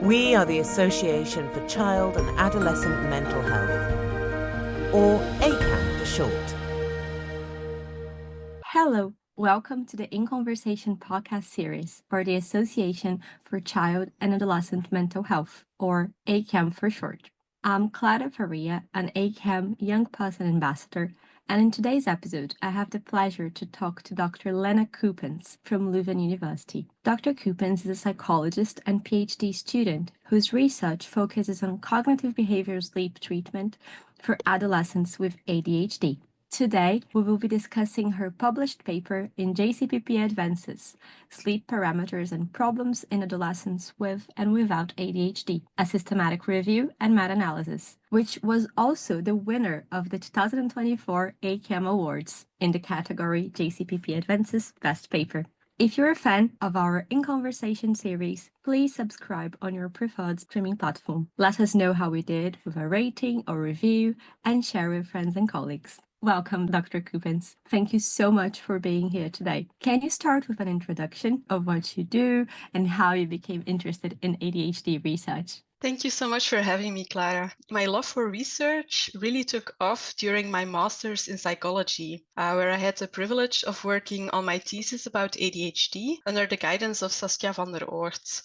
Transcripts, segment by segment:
We are the Association for Child and Adolescent Mental Health, or ACAMH for short. Hello, welcome to the In Conversation podcast series for the Association for Child and Adolescent Mental Health, or ACAMH for short. I'm Clara Faria, an ACAMH Young Person Ambassador, and in today's episode, I have the pleasure to talk to Dr. Lena Keuppens from Leuven University. Dr. Keuppens is a psychologist and PhD student whose research focuses on cognitive behavioral sleep treatment for adolescents with ADHD. Today, we will be discussing her published paper in JCPP Advances, Sleep Parameters and Problems in Adolescents with and Without ADHD, a systematic review and meta-analysis, which was also the winner of the 2024 ACAMH Awards in the category JCPP Advances Best Paper. If you're a fan of our In Conversation series, please subscribe on your preferred streaming platform. Let us know how we did with a rating or review and share with friends and colleagues. Welcome, Dr. Keuppens. Thank you so much for being here today. Can you start with an introduction of what you do and how you became interested in ADHD research? Thank you so much for having me, Clara. My love for research really took off during my master's in psychology, where I had the privilege of working on my thesis about ADHD under the guidance of Saskia van der Oort.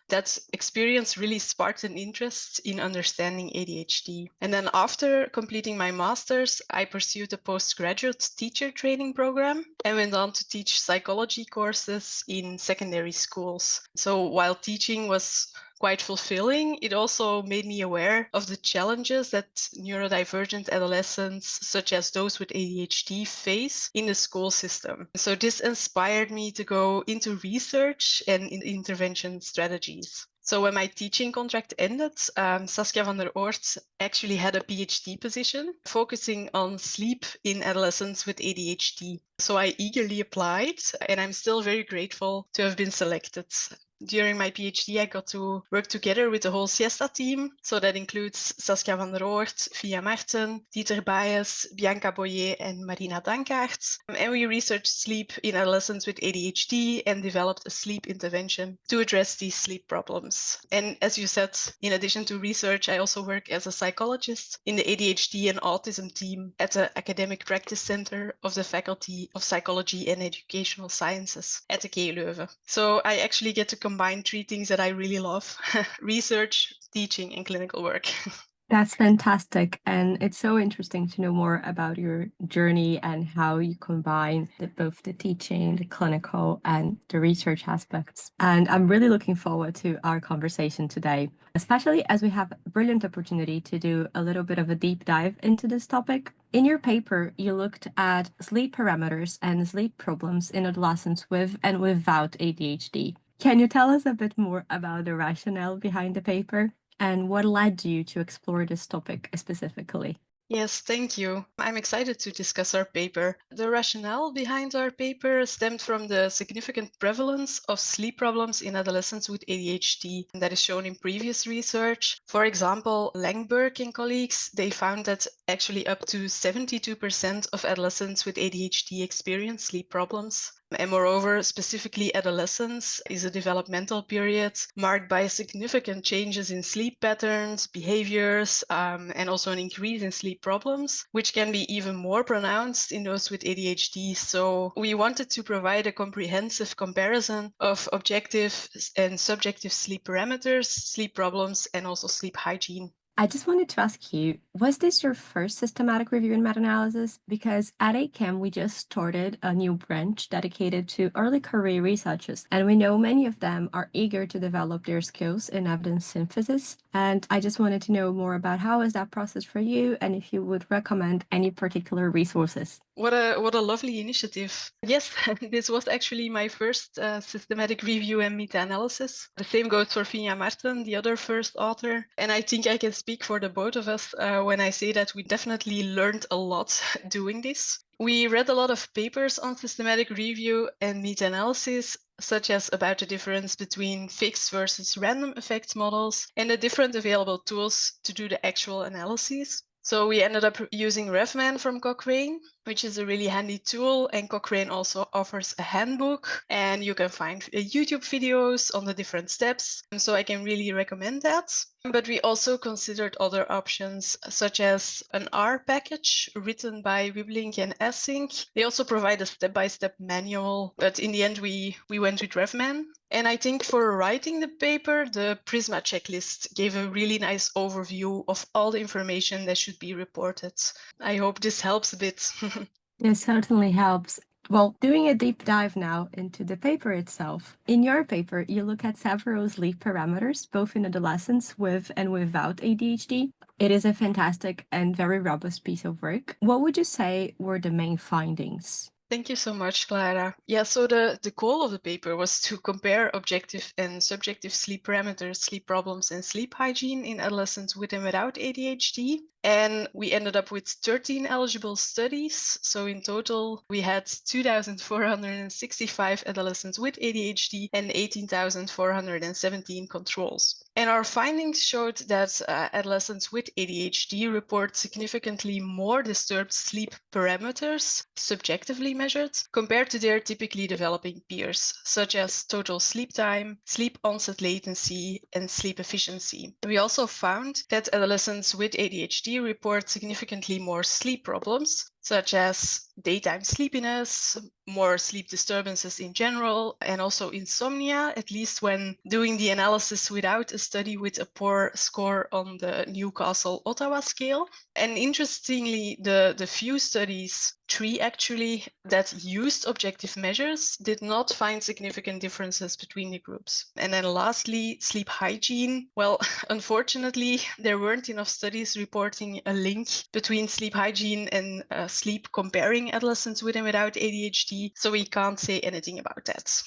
That experience really sparked an interest in understanding ADHD. And then after completing my master's, I pursued a postgraduate teacher training program and went on to teach psychology courses in secondary schools. So while teaching was quite fulfilling, it also made me aware of the challenges that neurodivergent adolescents, such as those with ADHD, face in the school system. So this inspired me to go into research and intervention strategies. So when my teaching contract ended, Saskia van der Oort actually had a PhD position focusing on sleep in adolescents with ADHD. So I eagerly applied, and I'm still very grateful to have been selected. During my PhD, I got to work together with the whole Siesta team. So that includes Saskia van der Oort, Via Marten, Dieter Baes, Bianca Boyer, and Marina Dankaert. And we researched sleep in adolescents with ADHD and developed a sleep intervention to address these sleep problems. And as you said, in addition to research, I also work as a psychologist in the ADHD and autism team at the Academic Practice Center of the Faculty of Psychology and Educational Sciences at the KU Leuven. So I actually get to combine three things that I really love: research, teaching, and clinical work. That's fantastic. And it's so interesting to know more about your journey and how you combine both the teaching, the clinical, and the research aspects. And I'm really looking forward to our conversation today, especially as we have a brilliant opportunity to do a little bit of a deep dive into this topic. In your paper, you looked at sleep parameters and sleep problems in adolescents with and without ADHD. Can you tell us a bit more about the rationale behind the paper and what led you to explore this topic specifically? Yes, thank you. I'm excited to discuss our paper. The rationale behind our paper stemmed from the significant prevalence of sleep problems in adolescents with ADHD, and that is shown in previous research. For example, Langberg and colleagues, they found that actually up to 72% of adolescents with ADHD experience sleep problems. And moreover, specifically adolescence is a developmental period marked by significant changes in sleep patterns, behaviors, and also an increase in sleep problems, which can be even more pronounced in those with ADHD. So we wanted to provide a comprehensive comparison of objective and subjective sleep parameters, sleep problems, and also sleep hygiene. I just wanted to ask you, was this your first systematic review and meta-analysis? Because at ACAMH, we just started a new branch dedicated to early career researchers, and we know many of them are eager to develop their skills in evidence synthesis. And I just wanted to know more about how is that process for you, and if you would recommend any particular resources. What a lovely initiative. Yes, this was actually my first systematic review and meta-analysis. The same goes for Via Marten, the other first author. And I think I can speak for the both of us when I say that we definitely learned a lot doing this. We read a lot of papers on systematic review and meta-analysis, such as about the difference between fixed versus random effects models and the different available tools to do the actual analyses. So we ended up using RevMan from Cochrane, which is a really handy tool. And Cochrane also offers a handbook, and you can find YouTube videos on the different steps. And so I can really recommend that. But we also considered other options, such as an R package written by Wiblink and Essink. They also provide a step-by-step manual, but in the end, we went with RevMan. And I think for writing the paper, the Prisma checklist gave a really nice overview of all the information that should be reported. I hope this helps a bit. It certainly helps. Well, doing a deep dive now into the paper itself. In your paper, you look at several sleep parameters, both in adolescents with and without ADHD. It is a fantastic and very robust piece of work. What would you say were the main findings? Thank you so much, Clara. Yeah, so the goal of the paper was to compare objective and subjective sleep parameters, sleep problems, and sleep hygiene in adolescents with and without ADHD. And we ended up with 13 eligible studies. So in total, we had 2,465 adolescents with ADHD and 18,417 controls. And our findings showed that adolescents with ADHD report significantly more disturbed sleep parameters, subjectively measured, compared to their typically developing peers, such as total sleep time, sleep onset latency, and sleep efficiency. We also found that adolescents with ADHD report significantly more sleep problems, such as daytime sleepiness, more sleep disturbances in general, and also insomnia, at least when doing the analysis without a study with a poor score on the Newcastle-Ottawa scale. And interestingly, the few studies, 3 actually, that used objective measures did not find significant differences between the groups. And then lastly, sleep hygiene. Well, unfortunately, there weren't enough studies reporting a link between sleep hygiene and sleep comparing adolescents with and without ADHD, so we can't say anything about that.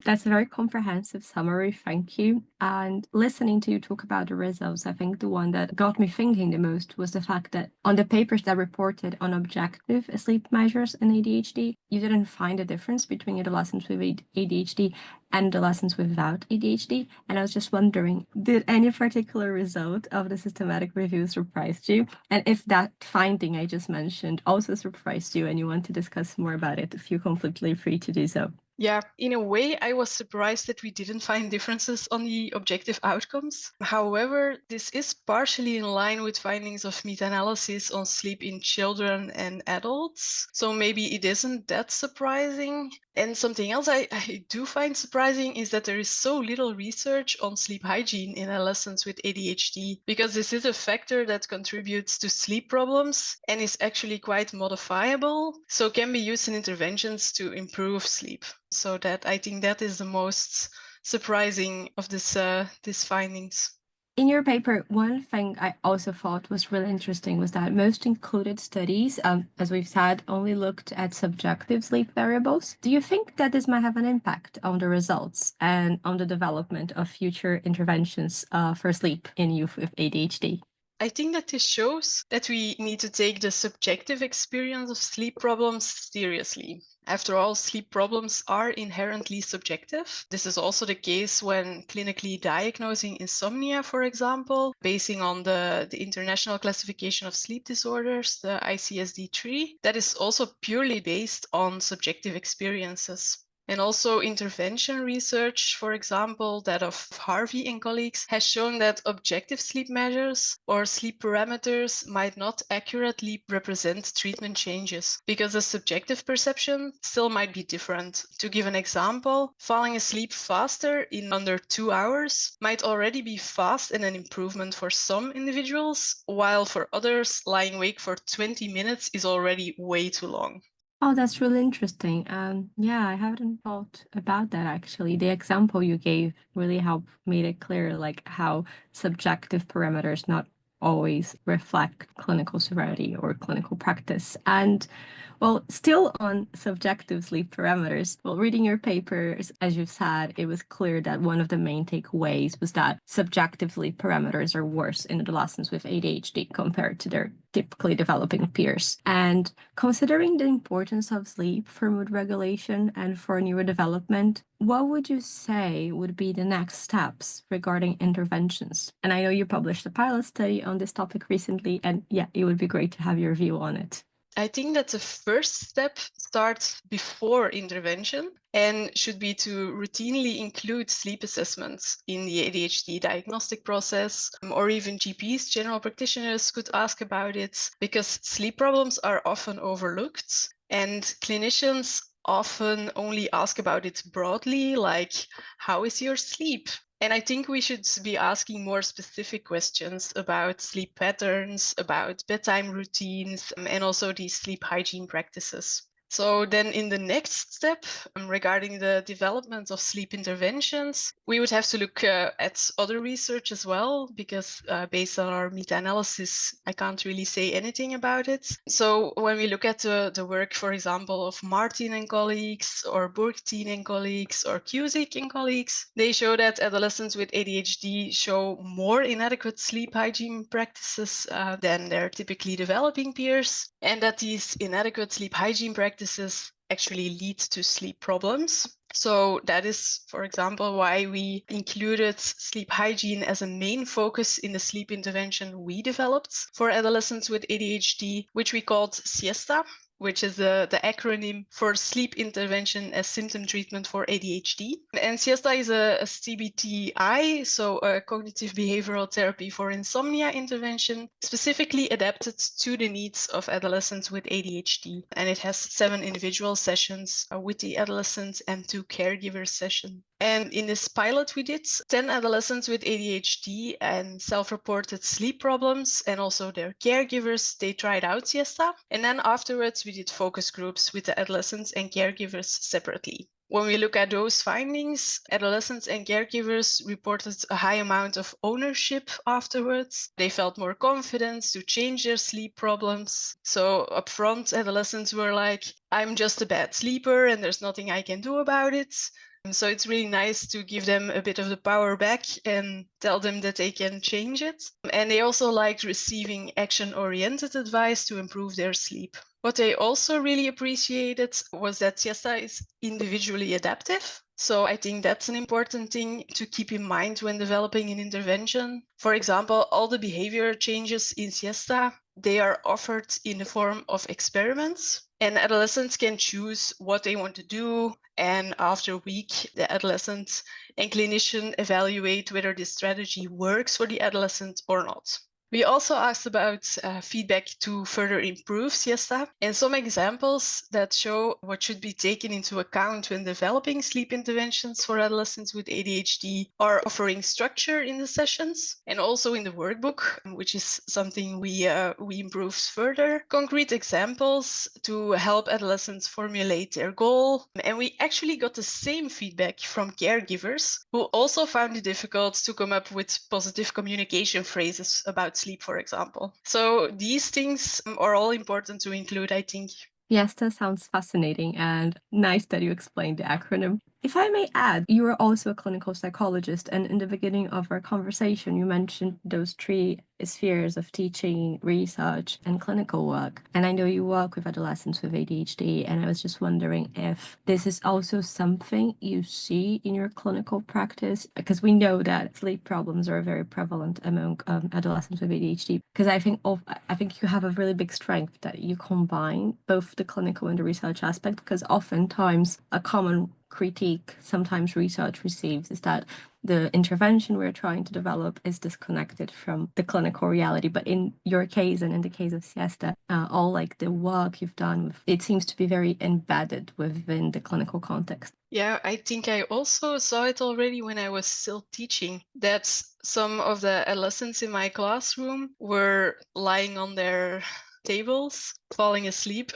That's a very comprehensive summary, thank you. And listening to you talk about the results, I think the one that got me thinking the most was the fact that on the papers that reported on objective sleep measures in ADHD, you didn't find a difference between adolescents with ADHD and adolescents without ADHD. And I was just wondering, did any particular result of the systematic review surprise you? And if that finding I just mentioned also surprised you and you want to discuss more about it, feel completely free to do so. Yeah, in a way, I was surprised that we didn't find differences on the objective outcomes. However, this is partially in line with findings of meta-analysis on sleep in children and adults. So maybe it isn't that surprising. And something else I do find surprising is that there is so little research on sleep hygiene in adolescents with ADHD, because this is a factor that contributes to sleep problems and is actually quite modifiable, so can be used in interventions to improve sleep. So that I think that is the most surprising of these findings. In your paper, one thing I also thought was really interesting was that most included studies, as we've said, only looked at subjective sleep variables. Do you think that this might have an impact on the results and on the development of future interventions for sleep in youth with ADHD? I think that this shows that we need to take the subjective experience of sleep problems seriously. After all, sleep problems are inherently subjective. This is also the case when clinically diagnosing insomnia, for example, basing on the International Classification of Sleep Disorders, the ICSD-3, that is also purely based on subjective experiences. And also intervention research, for example, that of Harvey and colleagues, has shown that objective sleep measures or sleep parameters might not accurately represent treatment changes because the subjective perception still might be different. To give an example, falling asleep faster in under 2 hours might already be fast and an improvement for some individuals, while for others, lying awake for 20 minutes is already way too long. Oh, that's really interesting. Yeah, I haven't thought about that actually. The example you gave really made it clear, like how subjective parameters not always reflect clinical severity or clinical practice. And well, still on subjective sleep parameters, well, reading your papers, as you've said, it was clear that one of the main takeaways was that subjective sleep parameters are worse in adolescents with ADHD compared to their typically developing peers. And considering the importance of sleep for mood regulation and for neurodevelopment, what would you say would be the next steps regarding interventions? And I know you published a pilot study on this topic recently, and yeah, it would be great to have your view on it. I think that the first step starts before intervention and should be to routinely include sleep assessments in the ADHD diagnostic process, or even GPs, general practitioners, could ask about it because sleep problems are often overlooked and clinicians often only ask about it broadly, like, how is your sleep? And I think we should be asking more specific questions about sleep patterns, about bedtime routines, and also these sleep hygiene practices. So then in the next step, regarding the development of sleep interventions, we would have to look at other research as well, because based on our meta-analysis, I can't really say anything about it. So when we look at the work, for example, of Martin and colleagues, or Burgtien and colleagues, or Cusick and colleagues, they show that adolescents with ADHD show more inadequate sleep hygiene practices than their typically developing peers, and that these inadequate sleep hygiene practices actually lead to sleep problems. So that is, for example, why we included sleep hygiene as a main focus in the sleep intervention we developed for adolescents with ADHD, which we called Siesta, which is the acronym for Sleep Intervention as Symptom Treatment for ADHD. And Siesta is a CBTI, so a cognitive behavioral therapy for insomnia intervention, specifically adapted to the needs of adolescents with ADHD. And it has 7 individual sessions with the adolescents and 2 caregiver sessions. And in this pilot we did, 10 adolescents with ADHD and self-reported sleep problems, and also their caregivers, they tried out Siesta. And then afterwards we did focus groups with the adolescents and caregivers separately. When we look at those findings, adolescents and caregivers reported a high amount of ownership afterwards. They felt more confident to change their sleep problems. So upfront, adolescents were like, I'm just a bad sleeper and there's nothing I can do about it. So it's really nice to give them a bit of the power back and tell them that they can change it. And they also liked receiving action-oriented advice to improve their sleep. What they also really appreciated was that Siesta is individually adaptive. So I think that's an important thing to keep in mind when developing an intervention. For example, all the behavior changes in Siesta, they are offered in the form of experiments. And adolescents can choose what they want to do. And after a week, the adolescent and clinician evaluate whether this strategy works for the adolescent or not. We also asked about feedback to further improve Siesta, and some examples that show what should be taken into account when developing sleep interventions for adolescents with ADHD are offering structure in the sessions and also in the workbook, which is something we improved further. Concrete examples to help adolescents formulate their goal. And we actually got the same feedback from caregivers who also found it difficult to come up with positive communication phrases about sleep, for example. So these things are all important to include, I think. Yes, that sounds fascinating and nice that you explained the acronym. If I may add, you are also a clinical psychologist, and in the beginning of our conversation, you mentioned those 3 spheres of teaching, research, and clinical work. And I know you work with adolescents with ADHD, and I was just wondering if this is also something you see in your clinical practice, because we know that sleep problems are very prevalent among adolescents with ADHD. Because I think you have a really big strength that you combine both the clinical and the research aspect, because oftentimes a common critique sometimes research receives is that the intervention we're trying to develop is disconnected from the clinical reality. But in your case and in the case of Siesta, all like the work you've done, it seems to be very embedded within the clinical context. Yeah, I think I also saw it already when I was still teaching, that some of the adolescents in my classroom were lying on their tables, falling asleep.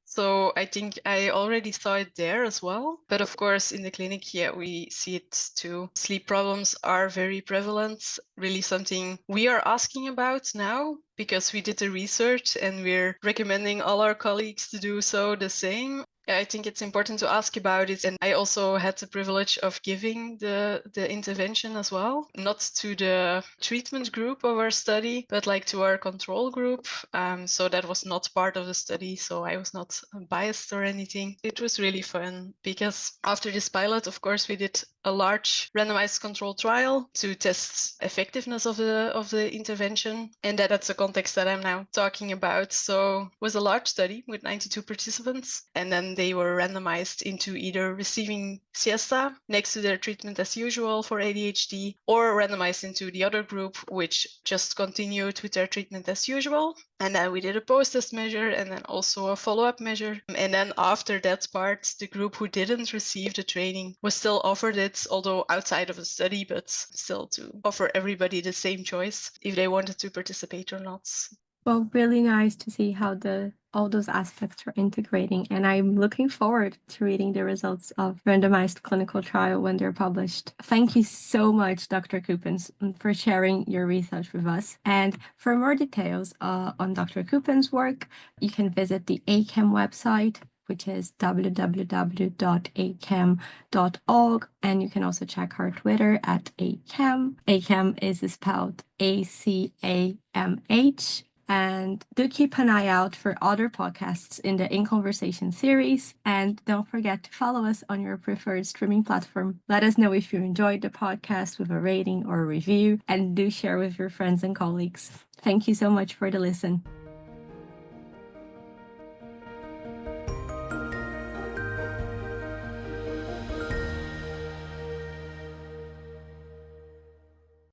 So I think I already saw it there as well. But of course, in the clinic, yeah, we see it too. Sleep problems are very prevalent, really something we are asking about now because we did the research and we're recommending all our colleagues to do so the same. I think it's important to ask about it. And I also had the privilege of giving the intervention as well, not to the treatment group of our study, but like to our control group. So that was not part of the study. So I was not biased or anything. It was really fun because after this pilot, of course, we did a large randomized control trial to test effectiveness of the intervention. And that's the context that I'm now talking about. So it was a large study with 92 participants, and then they were randomized into either receiving siesta next to their treatment as usual for ADHD, or randomized into the other group, which just continued with their treatment as usual. And then we did a post-test measure and then also a follow-up measure. And then after that part, the group who didn't receive the training was still offered it, although outside of the study, but still to offer everybody the same choice if they wanted to participate or not. Well, really nice to see how all those aspects are integrating. And I'm looking forward to reading the results of randomized clinical trial when they're published. Thank you so much, Dr. Keuppens, for sharing your research with us. And for more details on Dr. Keuppens' work, you can visit the ACAMH website, which is www.acam.org. And you can also check her Twitter at ACAMH. ACAMH is spelled ACAMH. And do keep an eye out for other podcasts in the In Conversation series. And don't forget to follow us on your preferred streaming platform. Let us know if you enjoyed the podcast with a rating or a review, and do share with your friends and colleagues. Thank you so much for the listen.